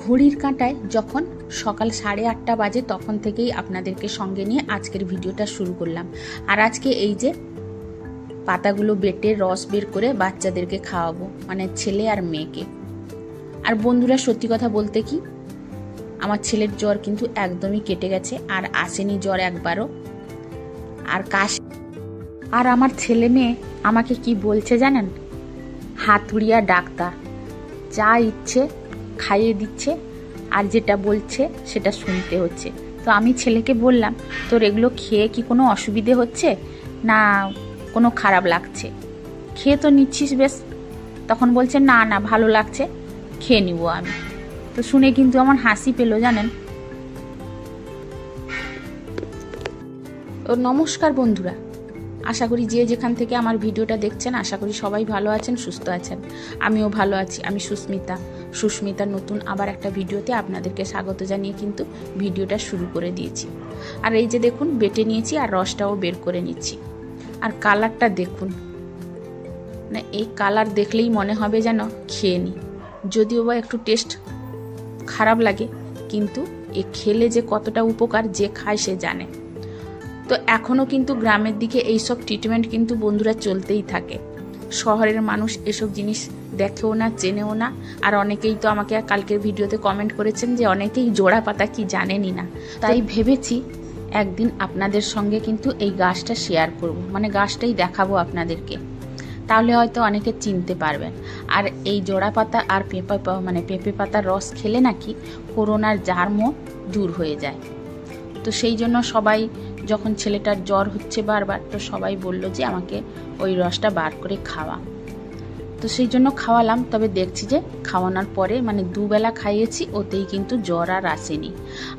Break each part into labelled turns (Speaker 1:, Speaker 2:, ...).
Speaker 1: ঘড়ির কাঁটায় যখন সকাল 8:30 বাজে তখন থেকেই আপনাদেরকে সঙ্গে নিয়ে আজকের ভিডিওটা শুরু করলাম। আর আজকে এই যে পাতাগুলো বেটে রস বের করে বাচ্চাদেরকে খাওয়াবো, মানে ছেলে আর মেয়েকে। আর বন্ধুরা, সত্যি কথা বলতে কি, আমার ছেলের জ্বর কিন্তু একদমই কেটে গেছে, আর আসেনি জ্বর একবারও। আর আর আমার ছেলে মেয়ে আমাকে কি বলছে জানেন? হাতুড়িয়া ডাক্তার, যা ইচ্ছে খাইয়ে দিচ্ছে, আর যেটা বলছে সেটা শুনতে হচ্ছে। তো আমি ছেলেকে বললাম, তোর এগুলো খেয়ে কি কোনো অসুবিধে হচ্ছে না কোনো খারাপ লাগছে? খেয়ে তো নিচ্ছিস বেশ। তখন বলছে না না ভালো লাগছে, খেয়ে নিব আমি। তো শুনে কিন্তু আমার হাসি পেলো জানেন। তো নমস্কার বন্ধুরা, আশা করি যে যেখান থেকে আমার ভিডিওটা দেখছেন আশা করি সবাই ভালো আছেন, সুস্থ আছেন। আমিও ভালো আছি। আমি সুস্মিতার নতুন আবার একটা ভিডিওতে আপনাদেরকে স্বাগত জানিয়ে কিন্তু ভিডিওটা শুরু করে দিয়েছি। আর এই যে দেখুন, বেটে নিয়েছি আর রসটাও বের করে নিচ্ছি। আর কালারটা দেখুন, মানে এই কালার দেখলেই মনে হবে যেন খেয়ে নিই। যদিও বা একটু টেস্ট খারাপ লাগে, কিন্তু এ খেলে যে কতটা উপকার যে খায় সে জানে। তো এখনও কিন্তু গ্রামের দিকে এইসব ট্রিটমেন্ট কিন্তু বন্ধুরা চলতেই থাকে। শহরের মানুষ এসব জিনিস দেখেও না, চেনেও না। আর অনেকেই তো আমাকে কালকের ভিডিওতে কমেন্ট করেছেন যে অনেকেই জোড়া পাতা কি জানেনই না। তাই ভেবেছি একদিন আপনাদের সঙ্গে কিন্তু এই গাছটা শেয়ার করব, মানে গাছটাই দেখাবো আপনাদেরকে। তাহলে হয়তো অনেকে চিনতে পারবেন। আর এই জোড়া পাতা আর পেঁপে পাতার রস খেলে নাকি করোনার জার্মও দূর হয়ে যায়। তো সেই জন্য সবাই, যখন ছেলেটার জ্বর হচ্ছে বারবার, তো সবাই বলল যে আমাকে ওই রসটা বার করে খাওয়া। তো সেই জন্য খাওয়ালাম। তবে দেখছি যে খাওয়ানোর পরে, মানে দুবেলা খাইয়েছি, ওতেই কিন্তু জ্বর আর আসেনি।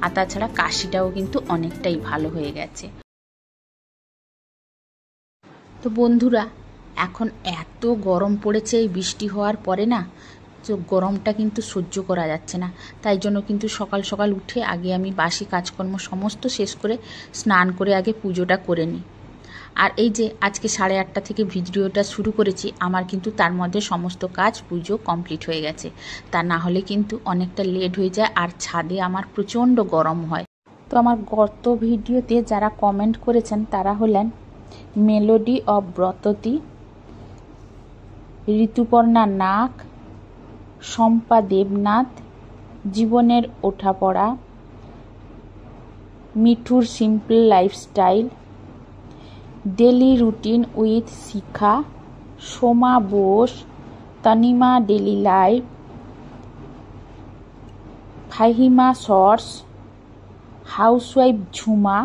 Speaker 1: আর তাছাড়া কাশিটাও কিন্তু অনেকটাই ভালো হয়ে গেছে। তো বন্ধুরা, এখন এত গরম পড়েছে এই বৃষ্টি হওয়ার পরে না, তো গরমটা কিন্তু সহ্য করা যাচ্ছে না। তাই জন্য কিন্তু সকাল সকাল উঠে আগে আমি বাসি কাজকর্ম সমস্ত শেষ করে স্নান করে আগে পুজোটা করে নিই। আর এই যে আজকে 8:30 থেকে ভিডিওটা শুরু করেছি, আমার কিন্তু তার মধ্যে সমস্ত কাজ পুজো কমপ্লিট হয়ে গেছে। তা না হলে কিন্তু অনেকটা লেট হয়ে যায়, আর ছাদে আমার প্রচণ্ড গরম হয়। তো আমার গত ভিডিওতে যারা কমেন্ট করেছেন তারা হলেন মেলোডি অফ ব্রততী, ঋতুপর্ণা নাগ, শম্পা দেবনাথ, জীবনের ওঠাপড়া, মিঠুর simple lifestyle, daily routine with Shikha, Soma Bose, Tanima daily life, Fahima shorts, housewife Jhuma,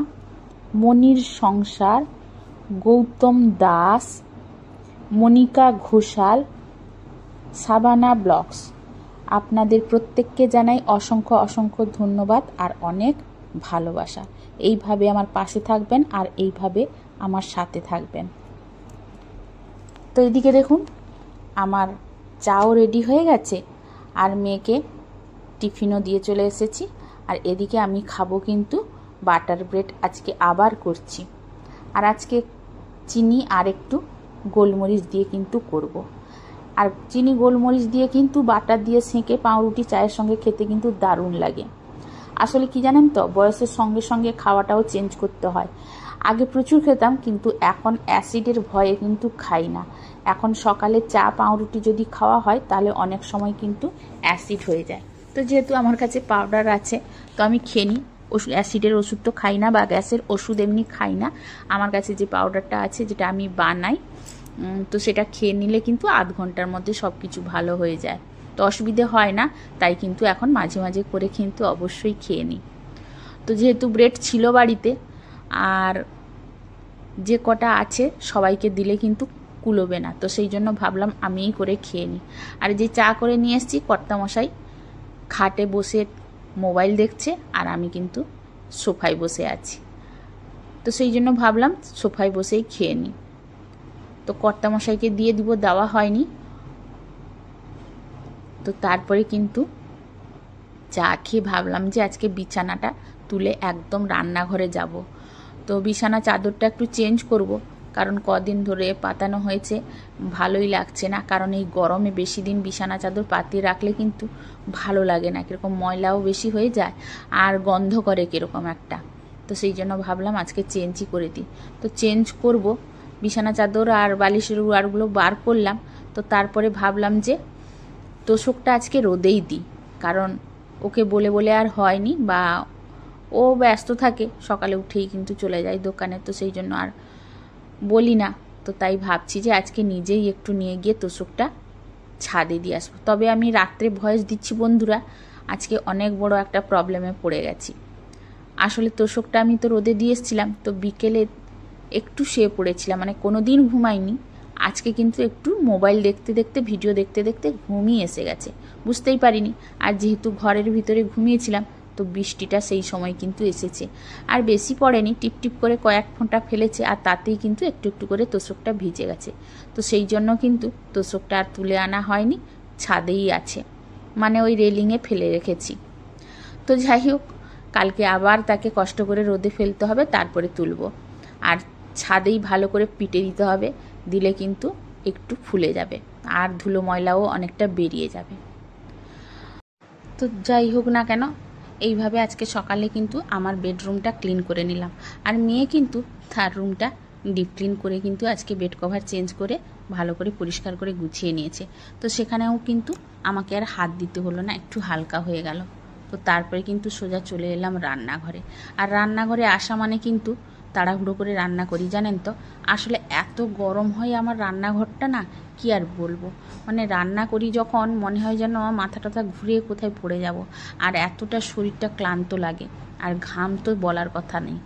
Speaker 1: Monir সংসার, গৌতম দাস, মনিকা ঘোষাল, সাবানা ব্লগস। আপনাদের প্রত্যেককে জানাই অসংখ্য অসংখ্য ধন্যবাদ আর অনেক ভালোবাসা। এইভাবে আমার পাশে থাকবেন আর এইভাবে আমার সাথে থাকবেন। তো এদিকে দেখুন, আমার চাও রেডি হয়ে গেছে আর মেয়েকে টিফিনও দিয়ে চলে এসেছি। আর এদিকে আমি খাবো কিন্তু বাটার ব্রেড, আজকে আবার করছি। আর আজকে চিনি আর একটু গোলমরিচ দিয়ে কিন্তু করব। আর চিনি গোলমরিচ দিয়ে কিন্তু বাটার দিয়ে সেঁকে পাউরুটি চায়ের সঙ্গে খেতে কিন্তু দারুণ লাগে। আসলে কি জানেন তো, বয়সের সঙ্গে সঙ্গে খাওয়াটাও চেঞ্জ করতে হয়। আগে প্রচুর খেতাম, কিন্তু এখন অ্যাসিডের ভয়ে কিন্তু খাই না। এখন সকালে চা পাউরুটি যদি খাওয়া হয় তাহলে অনেক সময় কিন্তু অ্যাসিড হয়ে যায়। তো যেহেতু আমার কাছে পাউডার আছে, তো আমি খেয়ে নিই। অ্যাসিডের ওষুধ তো খাই না, বা গ্যাসের ওষুধ এমনি খাই না। আমার কাছে যে পাউডারটা আছে, যেটা আমি বানাই, তো সেটা খেয়ে নিলে কিন্তু আধ ঘন্টার মধ্যে সব কিছু ভালো হয়ে যায়। তো অসুবিধে হয় না। তাই কিন্তু এখন মাঝে মাঝে করে কিন্তু অবশ্যই খেয়ে নিই। তো যেহেতু ব্রেড ছিল বাড়িতে, আর যে কটা আছে সবাইকে দিলে কিন্তু কুলোবে না, তো সেই জন্য ভাবলাম আমিই করে খেয়ে নিই। আর যে চা করে নিয়ে এসেছি, কর্তামশাই খাটে বসে মোবাইল দেখছে আর আমি কিন্তু সোফায় বসে আছি। তো সেই জন্য ভাবলাম সোফায় বসেই খেয়ে নিই। তো কর্তামশাইকে দিয়ে দিব, দেওয়া হয়নি। তো তারপরে কিন্তু চা খেয়ে ভাবলাম যে আজকে বিছানাটা তুলে একদম রান্নাঘরে যাব। তো বিছানা চাদরটা একটু চেঞ্জ করব। কারণ কদিন ধরে পাতানো হয়েছে, ভালোই লাগছে না। কারণ এই গরমে বেশি দিন বিছানা চাদর পাতিয়ে রাখলে কিন্তু ভালো লাগে না, কীরকম ময়লাও বেশি হয়ে যায় আর গন্ধ করে কীরকম একটা। তো সেই জন্য ভাবলাম আজকে চেঞ্জই করে দিই। তো চেঞ্জ করব, বিছানা চাদর আর বালিশের আরগুলো বার করলাম। তো তারপরে ভাবলাম যে তোষকটা আজকে রোদেই দিই, কারণ ওকে বলে বলে আর হয়নি, বা ও ব্যস্ত থাকে, সকালে উঠেই কিন্তু চলে যায় দোকানে, তো সেই জন্য আর বলি না। তো তাই ভাবছি যে আজকে নিজেই একটু নিয়ে গিয়ে তোষকটা ছাদে দিয়ে আসবো। তবে আমি রাত্রে ভয়েস দিচ্ছি বন্ধুরা, আজকে অনেক বড় একটা প্রবলেমে পড়ে গেছি। আসলে তোষকটা আমি তো রোদে দিয়ে এসেছিলাম, তো বিকেলে একটু শুয়ে পড়েছিলাম, মানে কোনো দিন ঘুমাইনি। আজকে কিন্তু একটু মোবাইল দেখতে দেখতে, ভিডিও দেখতে দেখতে ঘুমিয়ে এসে গেছে, বুঝতেই পারিনি। আর যেহেতু ঘরের ভিতরে ঘুমিয়েছিলাম, তো বৃষ্টিটা সেই সময় কিন্তু এসেছে। আর বেশি পড়েনি, টিপ টিপ করে কয়েক ফোঁটা ফেলেছে, আর তাতেই কিন্তু একটু একটু করে তোষকটা ভিজে গেছে। তো সেই জন্য কিন্তু তোষকটা আর তুলে আনা হয়নি, ছাদেই আছে, মানে ওই রেলিংয়ে ফেলে রেখেছি। তো যাই হোক, কালকে আবার তাকে কষ্ট করে রোদে ফেলতে হবে, তারপরে তুলব। আর ছাদেই ভালো করে পিটে দিতে হবে, দিলে কিন্তু একটু ফুলে যাবে আর ধুলো ময়লাও অনেকটা বেরিয়ে যাবে। তো যাই হোক না কেন, এইভাবে আজকে সকালে কিন্তু আমার বেডরুমটা ক্লিন করে নিলাম। আর মেয়ে কিন্তু তার রুমটা ডিপ ক্লিন করে কিন্তু আজকে বেড কভার চেঞ্জ করে ভালো করে পরিষ্কার করে গুছিয়ে নিয়েছে। তো সেখানেও কিন্তু আমাকে আর হাত দিতে হলো না, একটু হালকা হয়ে গেল। তো তারপরে কিন্তু সোজা চলে এলাম রান্নাঘরে। আর রান্নাঘরে আসা মানে কিন্তু তাড়াহুড়ো করে রান্না করি, জানেন তো। আসলে এত গরম হয় আমার রান্নাঘরটা, না কি আর বলবো। মানে রান্না করি যখন মনে হয় যেন মাথা টাথা ঘুরিয়ে কোথায় পড়ে যাব। আর এতটা শরীরটা ক্লান্ত লাগে, আর ঘাম তো বলার কথা নেই।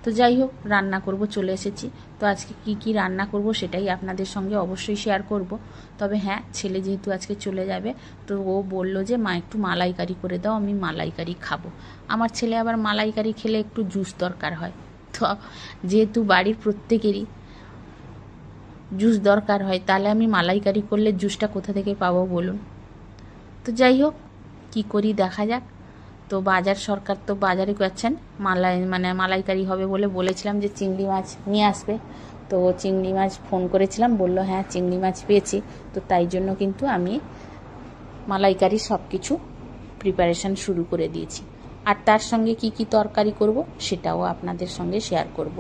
Speaker 1: তো যাই হোক, রান্না করব চলে এসেছি। তো আজকে কি কি রান্না করব সেটাই আপনাদের সঙ্গে অবশ্যই শেয়ার করব। তবে হ্যাঁ, ছেলে যেহেতু আজকে চলে যাবে, তো ও বলল যে মা একটু মালাইকারি করে দাও, আমি মালাইকারি খাবো। আমার ছেলে আবার মালাইকারি খেলে একটু জুস দরকার হয়। তো যেহেতু বাড়ির প্রত্যেকেরই জুস দরকার হয়, তাহলে আমি মালাইকারি করলে জুসটা কোথা থেকে পাবো বলুন। তো যাই হোক, কি করি দেখা যাক। তো বাজার সরকার তো বাজারে করছেন, মালাইকারি হবে বলে বলেছিলাম যে চিংড়ি মাছ নিয়ে আসবে। তো চিংড়ি মাছ ফোন করেছিলাম, বললো হ্যাঁ চিংড়ি মাছ পেয়েছি। তো তাই জন্য কিন্তু আমি মালাইকারি সব কিছু প্রিপারেশান শুরু করে দিয়েছি। আর তার সঙ্গে কি কি তরকারি করব সেটাও আপনাদের সঙ্গে শেয়ার করব।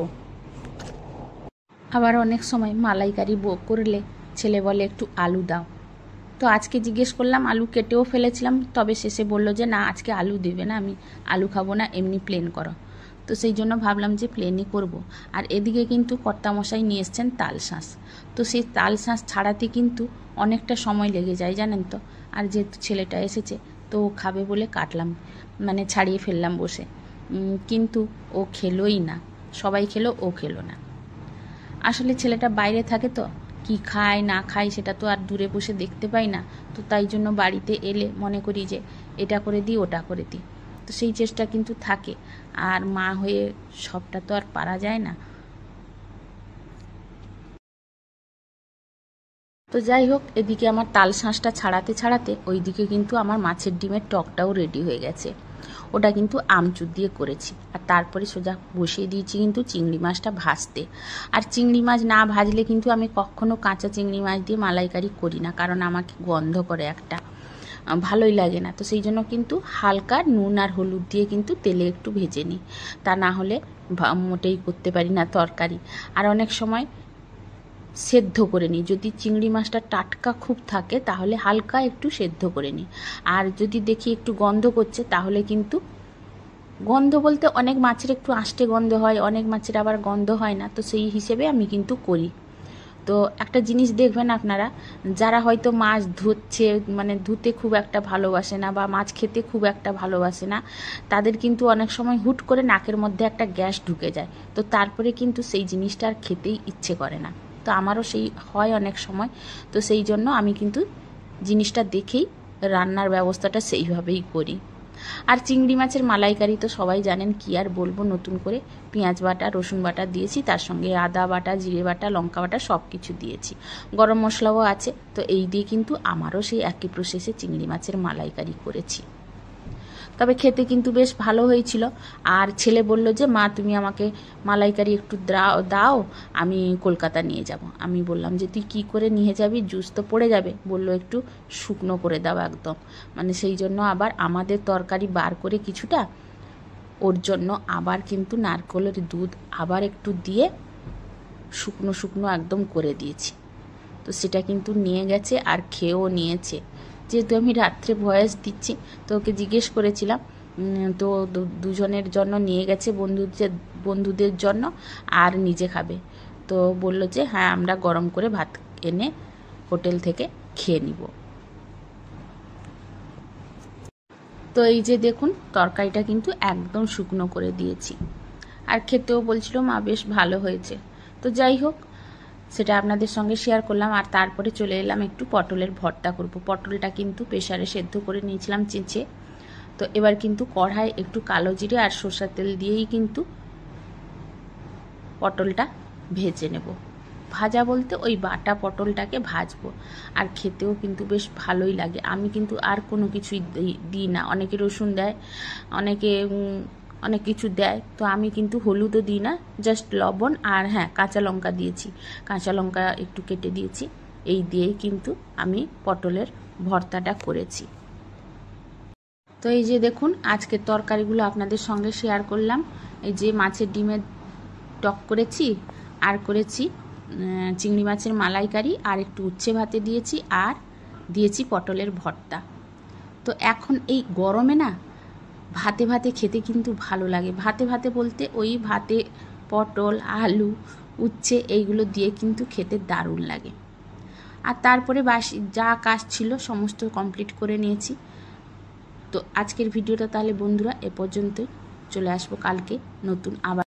Speaker 1: আবার অনেক সময় মালাইকারি করলে ছেলে বলে একটু আলু দাও। তো আজকে জিজ্ঞেস করলাম, আলু কেটেও ফেলেছিলাম, তবে শেষে বলল যে না আজকে আলু দেবে না, আমি আলু খাবো না, এমনি প্লেন করো। তো সেই জন্য ভাবলাম যে প্লেনই করব। আর এদিকে কিন্তু কর্তামশাই নিয়ে এসছেন তাল শাঁস। তো সেই তাল শাঁস ছাড়াতে কিন্তু অনেকটা সময় লেগে যায়, জানেন তো। আর যেহেতু ছেলেটা এসেছে, তো ও খাবে বলে কাটলাম, মানে ছাড়িয়ে ফেললাম বসে। কিন্তু ও খেলোই না, সবাই খেলো, ও খেলো না। আসলে ছেলেটা বাইরে থাকে, তো কি খায় না খায় সেটা তো আর দূরে বসে দেখতে পাই না। তো তাই জন্য বাড়িতে এলে মনে করি যে এটা করে দিই, ওটা করে দিই। তো সেই চেষ্টা কিন্তু থাকে, আর মা হয়ে সবটা তো আর পারা যায় না। তো যাই হোক, এদিকে আমার তাল শাঁসটা ছাড়াতে ছাড়াতে ওইদিকে কিন্তু আমার মাছের ডিমের টকটাও রেডি হয়ে গেছে। ওটা কিন্তু আমচুর দিয়ে করেছি। আর তারপরে সোজা বসিয়ে দিয়েছি কিন্তু চিংড়ি মাছটা ভাজতে। আর চিংড়ি মাছ না ভাজলে কিন্তু আমি কখনো কাঁচা চিংড়ি মাছ দিয়ে মালাইকারি করি না, কারণ আমাকে গন্ধ করে একটা, ভালোই লাগে না। তো সেই জন্য কিন্তু হালকা নুন আর হলুদ দিয়ে কিন্তু তেলে একটু ভেজে নিই, তা না হলে মোটেই করতে পারি না তরকারি। আর অনেক সময় সেদ্ধ করে নিই, যদি চিংড়ি মাছটা টাটকা খুব থাকে তাহলে হালকা একটু সেদ্ধ করে নিই। আর যদি দেখি একটু গন্ধ করছে, তাহলে কিন্তু, গন্ধ বলতে অনেক মাছের একটু আষ্টে গন্ধ হয়, অনেক মাছের আবার গন্ধ হয় না। তো সেই হিসেবে আমি কিন্তু করি। তো একটা জিনিস দেখবেন আপনারা, যারা হয়তো মাছ ধুচ্ছে, মানে ধুতে খুব একটা ভালোবাসে না বা মাছ খেতে খুব একটা ভালোবাসে না, তাদের কিন্তু অনেক সময় হুট করে নাকের মধ্যে একটা গ্যাস ঢুকে যায়। তো তারপরে কিন্তু সেই জিনিসটা আর খেতেই ইচ্ছে করে না। তো আমারও সেই হয় অনেক সময়। তো সেই জন্য আমি কিন্তু জিনিসটা দেখেই রান্নার ব্যবস্থাটা সেইভাবেই করি। আর চিংড়ি মাছের মালাইকারি তো সবাই জানেন, কি আর বলবো নতুন করে। পেঁয়াজ বাটা, রসুন বাটা দিয়েছি, তার সঙ্গে আদা বাটা, জিরে বাটা, লঙ্কা বাটা সব কিছু দিয়েছি, গরম মশলাও আছে। তো এই দিয়ে কিন্তু আমারও সেই একই প্রসেসে চিংড়ি মাছের মালাইকারি করেছি। তবে খেতে কিন্তু বেশ ভালো হয়েছিল। আর ছেলে বলল যে মা তুমি আমাকে মালাইকারি একটু দাও, আমি কলকাতা নিয়ে যাব। আমি বললাম যে তুই কি করে নিয়ে যাবি, জুস তো পড়ে যাবে। বলল একটু শুকনো করে দাও একদম, মানে সেই জন্য আবার আমাদের তরকারি বার করে কিছুটা, ওর জন্য আবার কিন্তু নারকেলের দুধ আবার একটু দিয়ে শুকনো শুকনো একদম করে দিয়েছি। তো সেটা কিন্তু নিয়ে গেছে আর খেয়েও নিয়েছে। যেহেতু আমি রাত্রে ভয়েস দিচ্ছি, তো ওকে জিজ্ঞেস করেছিলাম, তো দুজনের জন্য নিয়ে গেছে, বন্ধুদের জন্য, আর নিজে খাবে। তো বলল যে হ্যাঁ আমরা গরম করে ভাত এনে হোটেল থেকে খেয়ে নিব। তো এই যে দেখুন তরকারিটা কিন্তু একদম শুকনো করে দিয়েছি, আর খেতেও বলছিল মা বেশ ভালো হয়েছে। তো যাই হোক, সেটা আপনাদের সঙ্গে শেয়ার করলাম। আর তারপরে চলে এলাম একটু পটলের ভর্তা করব। পটলটা কিন্তু প্রেসারে সেদ্ধ করে নিয়েছিলাম চেঁচে। তো এবার কিন্তু কড়াই একটু কালো জিরে আর সরষের তেল দিয়েই কিন্তু পটলটা ভেজে নেব। ভাজা বলতে ওই বাটা পটলটাকে ভাজবো, আর খেতেও কিন্তু বেশ ভালোই লাগে। আমি কিন্তু আর কোনো কিছুই দিই না। অনেকে রসুন দেয়, অনেকে অনেক কিছু দেয়, তো আমি কিন্তু হলুদও দিই না, জাস্ট লবণ আর হ্যাঁ কাঁচা লঙ্কা দিয়েছি, কাঁচা লঙ্কা একটু কেটে দিয়েছি। এই দিয়েই কিন্তু আমি পটলের ভর্তাটা করেছি। তো এই যে দেখুন আজকের তরকারিগুলো আপনাদের সঙ্গে শেয়ার করলাম। এই যে মাছের ডিমের টক করেছি, আর করেছি চিংড়ি মাছের মালাইকারি, আর একটু উচ্ছে ভাতে দিয়েছি, আর দিয়েছি পটলের ভর্তা। তো এখন এই গরমে না ভাতে ভাতে খেতে কিন্তু ভালো লাগে। ভাতে ভাতে বলতে ওই ভাতে পটল, আলু, উচ্ছে এইগুলো দিয়ে কিন্তু খেতে দারুণ লাগে। আর তারপরে বাসি যা কাজ ছিল সমস্ত কমপ্লিট করে নিয়েছি। তো আজকের ভিডিওটা তাহলে বন্ধুরা এ পর্যন্তই। চলে আসবো কালকে নতুন আবার।